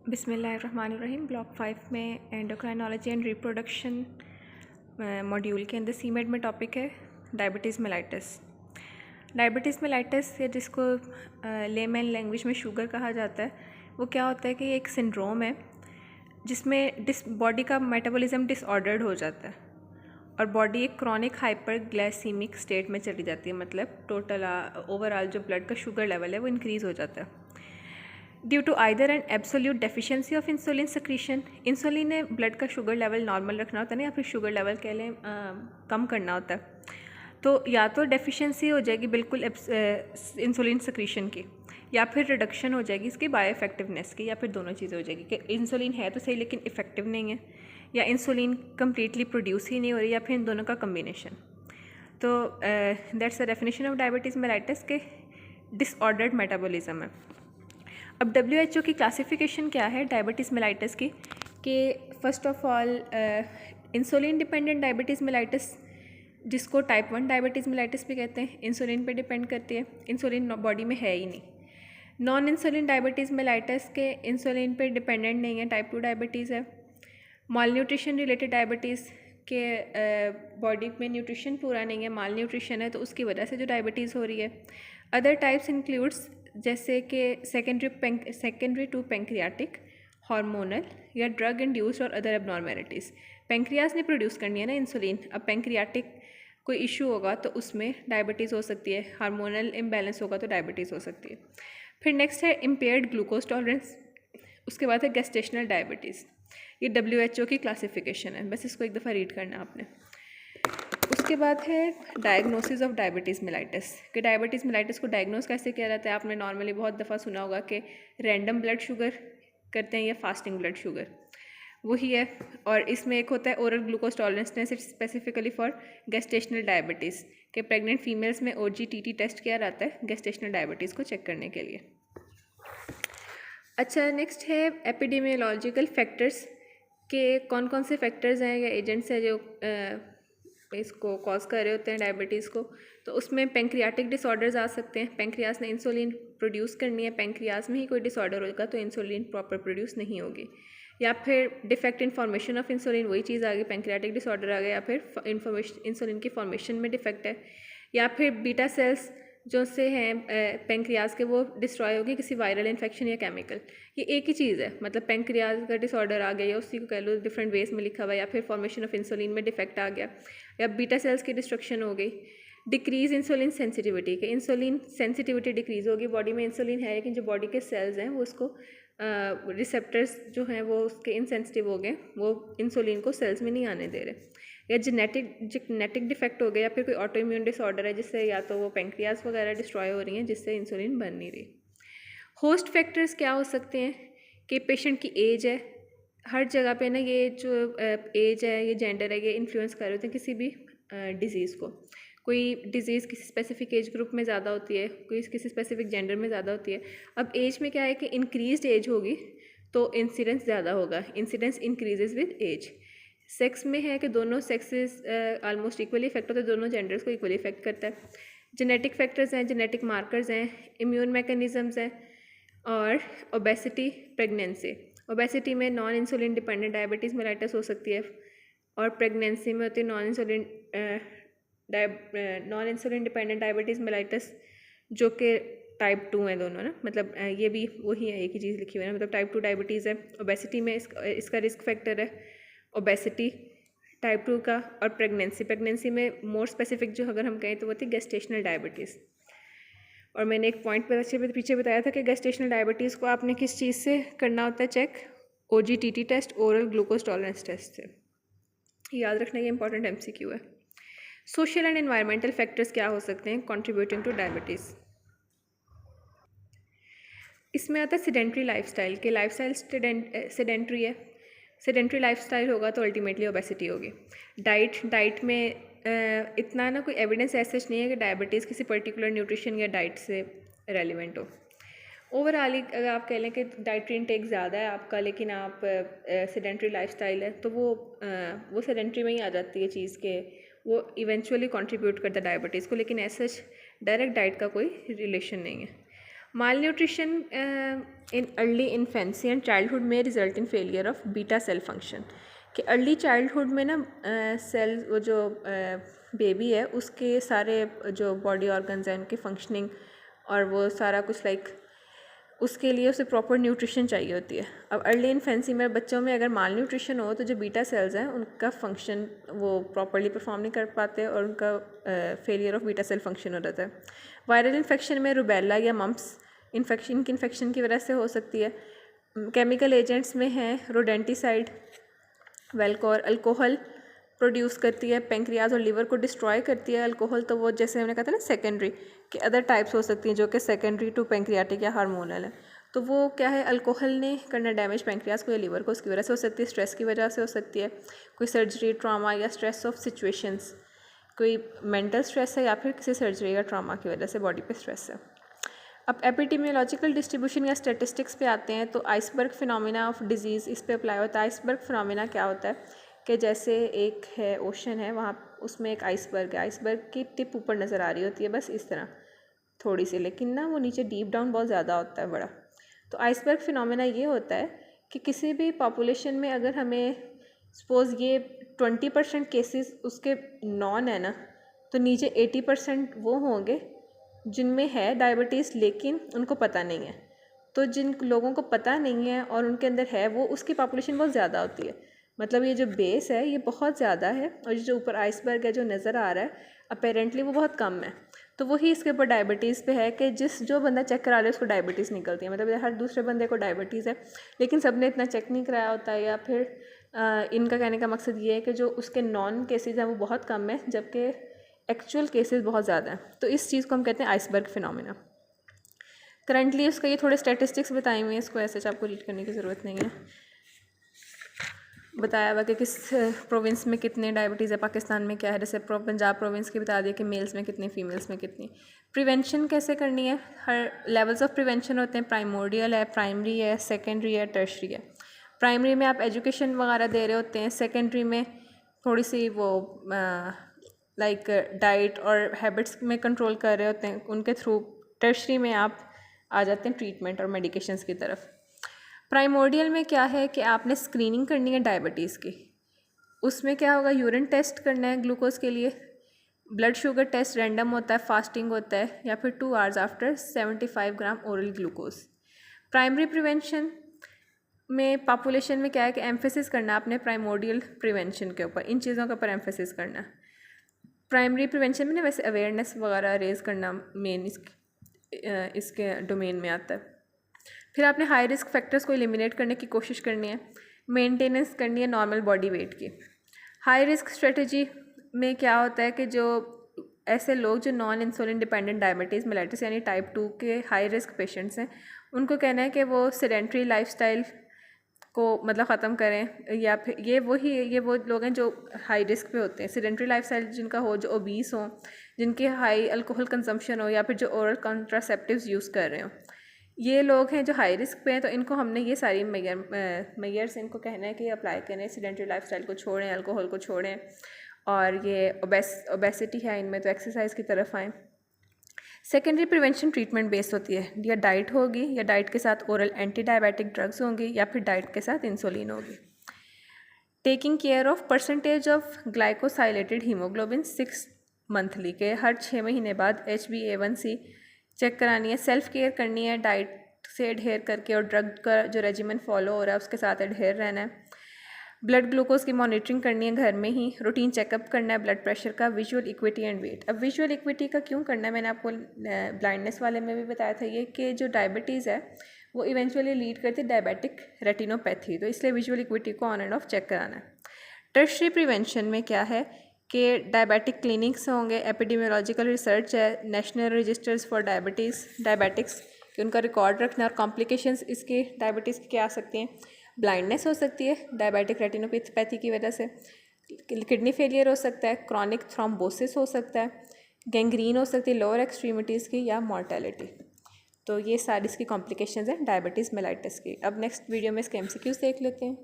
बिस्मिल्लाहिर्रहमानिर्रहीम। ब्लॉक 5 में endocrinology and reproduction module के अंदर सीमेड में टॉपिक है डायबिटीज़ मेलाइटस। डायबिटीज़ मेलाइटस या जिसको लेमैन लैंग्वेज में शुगर कहा जाता है, वो क्या होता है कि ये एक सिंड्रोम है जिसमें बॉडी का मेटाबॉलिज्म डिसऑर्डर्ड हो जाता है और बॉडी एक क्रॉनिक हाइपरग्लाइसीमिक स्टेट में चली जाती है। मतलब टोटल ओवरऑल जो ब्लड का शुगर लेवल है वो इंक्रीज़ हो जाता है due to either an absolute deficiency of insulin secretion. Insulin ने ब्लड का शुगर लेवल नॉर्मल रखना होता है ना, या फिर शुगर लेवल कह लें कम करना होता है। तो या तो डेफिशिएंसी हो जाएगी बिल्कुल इंसुलिन सेक्रीशन की, या फिर रिडक्शन हो जाएगी इसकी बायो इफेक्टिवनेस की, या फिर दोनों चीज़ें हो जाएगी कि इंसुलिन है तो सही लेकिन इफेक्टिव नहीं है, या इंसुलिन कम्प्लीटली प्रोड्यूस ही नहीं हो रही, या फिर इन दोनों का कम्बिनेशन। तो that's the definition of diabetes mellitus के डिसऑर्डर्ड मेटाबॉलिज्म है। अब WHO की क्लासिफिकेशन क्या है डायबिटीज़ मेलाइटस की, कि first of all insulin dependent diabetes mellitus, जिसको टाइप 1 डायबिटीज़ मेलाइटस भी कहते हैं, इंसुलिन पे डिपेंड करती है, इंसुलिन बॉडी में है ही नहीं। नॉन इंसुलिन डायबिटीज़ मेलाइटस के इंसुलिन पे डिपेंडेंट नहीं है, टाइप 2 डायबिटीज़ है। माल न्यूट्रिशन रिलेटेड डायबिटीज़ के बॉडी में न्यूट्रिशन पूरा नहीं है, माल न्यूट्रिशन है, तो उसकी वजह से जो डायबिटीज़ हो रही है। अदर टाइप्स इंक्लूड्स जैसे कि सेकेंडरी टू पेंक्रियाटिक, हार्मोनल या ड्रग इंड्यूस्ड और अदर एबनॉर्मेलिटीज़। पेंक्रियाज ने प्रोड्यूस करनी है ना इंसुलिन, अब पेंक्रियाटिक कोई इशू होगा तो उसमें डायबिटीज़ हो सकती है, हार्मोनल इम्बैलेंस होगा तो डायबिटीज़ हो सकती है। फिर नेक्स्ट है इम्पेयर्ड ग्लूकोज टॉलरेंस, उसके बाद है गेस्टेशनल डायबिटीज़। ये WHO की क्लासिफिकेशन है, बस इसको एक दफ़ा रीड करना आपने। उसके बाद है डायग्नोसिस ऑफ डायबिटीज़ मेलाइटस, कि डायबिटीज़ मेलाइटस को डायग्नोस कैसे किया जाता है। आपने नॉर्मली बहुत दफ़ा सुना होगा कि रैंडम ब्लड शुगर करते हैं या फास्टिंग ब्लड शुगर, वही है। और इसमें एक होता है oral glucose tolerance test, specifically for gestational diabetes, के प्रेग्नेंट फीमेल्स में OGTT टेस्ट किया जाता है गेस्टेशनल डायबिटीज़ को चेक करने के लिए। अच्छा, नेक्स्ट है एपिडेमियोलॉजिकल फैक्टर्स, के कौन कौन से फैक्टर्स हैं या एजेंट्स हैं जो इसको कॉज कर रहे होते हैं डायबिटीज़ को। तो उसमें पेंक्रियाटिक डिसऑर्डर्स आ सकते हैं, पेंक्रियाज ने इंसुलिन प्रोड्यूस करनी है, पेंक्रियाज में ही कोई डिसऑर्डर होगा तो इंसुलिन प्रॉपर प्रोड्यूस नहीं होगी। या फिर defect in formation of insulin, वही चीज़ आ गई, पेंक्रियाटिक डिसऑर्डर आ गया, या फिर इंसुलिन की फॉर्मेशन में डिफेक्ट है, या फिर बीटा सेल्स जो से हैं पेंक्रियाज के वो डिस्ट्रॉय होगी किसी वायरल इन्फेक्शन या केमिकल। ये एक ही चीज़ है, मतलब पेंक्रियाज का डिसऑर्डर आ गया या उसी को कह लो डिफरेंट वेज में लिखा हुआ, या फिर फॉर्मेशन ऑफ इंसुलिन में डिफेक्ट आ गया, या बीटा सेल्स की डिस्ट्रक्शन हो गई। डिक्रीज इंसुलिन सेंसिटिविटी, के इंसुलिन सेंसिटिविटी डिक्रीज होगी, बॉडी में इंसुलिन है लेकिन जो बॉडी के सेल्स हैं वो उसको रिसेप्टर्स जो हैं वो उसके इनसेंसिटिव हो गए, वो इंसुलिन को सेल्स में नहीं आने दे रहे। या जेनेटिक डिफेक्ट हो गया, या फिर कोई ऑटो इम्यून डिसऑर्डर है जिससे या तो वो पेंक्रियाज वगैरह डिस्ट्रॉय हो रही हैं जिससे इंसुलिन बन नहीं रही। होस्ट फैक्टर्स क्या हो सकते हैं, कि पेशेंट की एज है, हर जगह पे ना ये जो एज है, ये जेंडर है, ये इन्फ्लुएंस कर रहे होते हैं किसी भी डिज़ीज़ को। कोई डिज़ीज़ किसी स्पेसिफिक एज ग्रुप में ज़्यादा होती है, कोई किसी स्पेसिफिक जेंडर में ज़्यादा होती है। अब एज में क्या है कि इंक्रीज्ड एज होगी तो इंसिडेंस ज़्यादा होगा, incidence increases with age. Sex में है कि दोनों सेक्सेस ऑलमोस्ट इक्वली इफेक्ट होते हैं, दोनों जेंडर्स को इक्वली इफेक्ट करता है। जेनेटिक फैक्टर्स हैं, जेनेटिक मार्कर्स हैं, इम्यून मैकेनिज़म्स हैं, और ओबेसिटी, प्रेगनेंसी। ओबेसिटी में non insulin dependent diabetes mellitus हो सकती है, और प्रेगनेंसी में होती है non insulin dependent diabetes mellitus, जो कि टाइप 2 है दोनों ना, मतलब ये भी वही है, एक ही चीज़ लिखी हुई है ना, मतलब टाइप 2 डायबिटीज़ है। ओबेसिटी में इसका रिस्क फैक्टर है ओबेसिटी टाइप 2 का, और प्रेगनेंसी में मोर स्पेसिफिक जो अगर हम कहें तो वो थी गेस्टेशनल डायबिटीज़। और मैंने एक पॉइंट पर पीछे बताया था कि गेस्टेशनल डायबिटीज़ को आपने किस चीज़ से करना होता है check, OGTT test, oral glucose tolerance test से। याद रखना, ये इंपॉर्टेंट MCQ है। सोशल एंड एनवायरमेंटल फैक्टर्स क्या हो सकते हैं कंट्रीब्यूटिंग टू डायबिटीज़। इसमें आता है सेडेंट्री लाइफस्टाइल, के लाइफस्टाइल सेडेंट्री है, सेडेंट्री लाइफस्टाइल होगा तो अल्टीमेटली ओबेसिटी होगी। डाइट में इतना ना कोई एविडेंस ऐसा नहीं है कि डायबिटीज़ किसी पर्टिकुलर न्यूट्रिशन या डाइट से रेलिवेंट हो। ओवरऑल अगर आप कह लें कि डाइटरी इनटेक ज़्यादा है आपका, लेकिन आप सेडेंट्री लाइफस्टाइल है, तो वो सेडेंट्री में ही आ जाती है चीज़ के, वो इवेंचुअली कंट्रीब्यूट करता है डायबिटीज़ को, लेकिन ऐसा डायरेक्ट डाइट का कोई रिलेशन नहीं है। Malnutrition in early infancy and childhood में result in failure of beta cell function, कि अर्ली चाइल्डहुड में ना सेल वो जो बेबी है उसके सारे जो बॉडी ऑर्गन्स हैं उनकी फंक्शनिंग और वो सारा कुछ उसके लिए उसे प्रॉपर न्यूट्रिशन चाहिए होती है। अब अर्ली इन्फेंसी में बच्चों में अगर माल न्यूट्रिशन हो तो जो बीटा सेल्स हैं उनका फंक्शन वो प्रॉपरली परफॉर्म नहीं कर पाते और उनका failure of beta cell function हो जाता है। वायरल इन्फेक्शन में रुबेला या मम्प्स इन्फेक्शन की वजह से हो सकती है। केमिकल एजेंट्स में है रोडेंटिसाइड, वेलकोर, अल्कोहल प्रोड्यूस करती है, पेंक्रियाज और लिवर को डिस्ट्रॉय करती है अल्कोहल। तो वो जैसे हमने कहा था ना सेकेंडरी कि अदर टाइप्स हो सकती हैं जो कि सेकेंडरी टू पेंक्रियाटिक या हार्मोनल है। तो वो क्या है, अल्कोहल ने करना डैमेज पेंक्रियाज को या लिवर को, उसकी वजह से हो सकती है, स्ट्रेस की वजह से हो सकती है, कोई सर्जरी, ट्रामा या स्ट्रेस ऑफ सिचुएशंस, कोई मेंटल स्ट्रेस है या फिर किसी सर्जरी या ट्रामा की वजह से बॉडी पे स्ट्रेस है। अब एपिडेमियोलॉजिकल डिस्ट्रीब्यूशन या स्टैटिस्टिक्स पे आते हैं तो आइसबर्ग फिनोमिना ऑफ डिजीज़ इस पे अप्लाई होता है। आइसबर्ग फिनोमिना क्या होता है कि जैसे एक है ओशन है, वहाँ उसमें एक आइसबर्ग है, आइसबर्ग की टिप ऊपर नज़र आ रही होती है बस इस तरह थोड़ी सी, लेकिन ना वो नीचे डीप डाउन बहुत ज़्यादा होता है बड़ा। तो आइसबर्ग फिनोमिना ये होता है कि किसी भी पॉपुलेशन में अगर हमें सपोज़ ये 20% केसेस उसके नॉन है ना, तो नीचे 80% वो होंगे जिनमें है डायबिटीज़ लेकिन उनको पता नहीं है। तो जिन लोगों को पता नहीं है और उनके अंदर है वो, उसकी पॉपुलेशन बहुत ज़्यादा होती है। मतलब ये जो बेस है ये बहुत ज़्यादा है और जो ऊपर आइसबर्ग है जो नज़र आ रहा है अपेरेंटली वो बहुत कम है। तो वही इसके ऊपर डायबिटीज़ पे है कि जो बंदा चेक करा ले उसको डायबिटीज़ निकलती है। मतलब हर दूसरे बंदे को डायबिटीज़ है लेकिन सब ने इतना चेक नहीं कराया होता है, या फिर इनका कहने का मकसद ये है कि जो उसके नॉन केसेस हैं वो बहुत कम है जबकि एक्चुअल केसेस बहुत ज़्यादा हैं। तो इस चीज़ को हम कहते हैं आइसबर्ग फिनोमिना। करंटली उसका ये थोड़े स्टैटिस्टिक्स बताए हुए हैं, इसको ऐसे आपको रीड करने की ज़रूरत नहीं है। बताया हुआ कि किस प्रोविंस में कितने डायबिटीज़ है, पाकिस्तान में क्या है, जैसे पंजाब प्रोविंस की बता दिया कि मेल्स में कितनी, फीमेल्स में कितनी। प्रिवेंशन कैसे करनी है, हर लेवल्स ऑफ प्रिवेंशन होते हैं, प्राइमोर्डियल है, प्राइमरी है, सेकेंडरी है, टर्शरी है। प्राइमरी में आप एजुकेशन वगैरह दे रहे होते हैं, सेकेंडरी में थोड़ी सी वो लाइक डाइट और हैबिट्स में कंट्रोल कर रहे होते हैं उनके थ्रू। टर्शरी में आप आ जाते हैं ट्रीटमेंट और मेडिकेशंस की तरफ। प्राइमोर्डियल में क्या है कि आपने स्क्रीनिंग करनी है डायबिटीज़ की। उसमें क्या होगा, यूरिन टेस्ट करना है ग्लूकोज के लिए, ब्लड शुगर टेस्ट रैंडम होता है, फास्टिंग होता है, या फिर 2 आवर्स आफ्टर 75 ग्राम ओरल ग्लूकोज। प्राइमरी प्रिवेंशन में पॉपुलेशन में क्या है कि एम्फेसिस करना है आपने प्राइमोर्डियल प्रिवेंशन के ऊपर, इन चीज़ों के ऊपर एम्फेसिस करना है। प्राइमरी प्रिवेंशन में ना वैसे अवेयरनेस वगैरह रेज करना मेन इसके डोमेन में आता है। फिर आपने हाई रिस्क फैक्टर्स को एलिमिनेट करने की कोशिश करनी है, मेंटेनेंस करनी है नॉर्मल बॉडी वेट की। हाई रिस्क स्ट्रेटजी में क्या होता है कि जो ऐसे लोग जो non insulin dependent diabetes mellitus यानी टाइप 2 के हाई रिस्क पेशेंट्स हैं, उनको कहना है कि वो सेडेंट्री लाइफस्टाइल को मतलब ख़त्म करें, या फिर ये वो लोग हैं जो हाई रिस्क पे होते हैं। सेडेंट्री लाइफस्टाइल जिनका हो, जो ओबीस हो, जिनके हाई अल्कोहल कंजम्पशन हो, या फिर जो ओरल कॉन्ट्रासेप्टिव्स यूज़ कर रहे हो, ये लोग हैं जो हाई रिस्क पे हैं। तो इनको हमने ये सारी मेयर्स इनको कहना है कि अप्लाई करें, सेडेंट्री लाइफस्टाइल को छोड़ें, अल्कोहल को छोड़ें, और ये ओबेसिटी है इनमें तो एक्सरसाइज की तरफ आएँ। सेकेंडरी प्रिवेंशन ट्रीटमेंट बेस्ड होती है, या डाइट होगी, या डाइट के साथ ओरल एंटी डायबिटिक ड्रग्स होंगी, या फिर डाइट के साथ इंसुलिन होगी। Taking care of percentage of glycosylated haemoglobin 6 monthly के हर 6 महीने बाद HbA1c चेक करानी है। सेल्फ केयर करनी है डाइट से एडहेयर करके, और ड्रग का जो रेजिमेंट फॉलो हो रहा है उसके साथ एडहेयर रहना है। ब्लड ग्लूकोज की मॉनिटरिंग करनी है घर में ही। रूटीन चेकअप करना है ब्लड प्रेशर का। Visual equity and weight. अब विजुअल इक्विटी का क्यों करना है, मैंने आपको ब्लाइंडनेस वाले में भी बताया था ये कि जो डायबिटीज़ है वो इवेंचुअली लीड करती है डायबिटिक रेटिनोपैथी, तो इसलिए विजुअल इक्विटी को ऑन एंड ऑफ चेक कराना है। टर्शरी प्रिवेंशन में क्या है कि डायबिटिक क्लिनिक्स होंगे, एपिडेमियोलॉजिकल रिसर्च है, नेशनल रजिस्टर्स फॉर डायबिटिक्स कि उनका रिकॉर्ड रखना, और कॉम्प्लिकेशंस इसके डायबिटीज़ की क्या आ सकती हैं। ब्लाइंडनेस हो सकती है डायबिटिक रेटिनोपैथी की वजह से, किडनी फेलियर हो सकता है, क्रॉनिक थ्रोम्बोसिस हो सकता है, गैंग्रीन हो सकती है लोअर एक्सट्रीमिटीज़ की, या मॉर्टेलिटी। तो ये सारी इसकी कॉम्प्लिकेशंस हैं डायबिटीज़ मेलाइटिस की। अब नेक्स्ट वीडियो में इसके MCQs देख लेते हैं।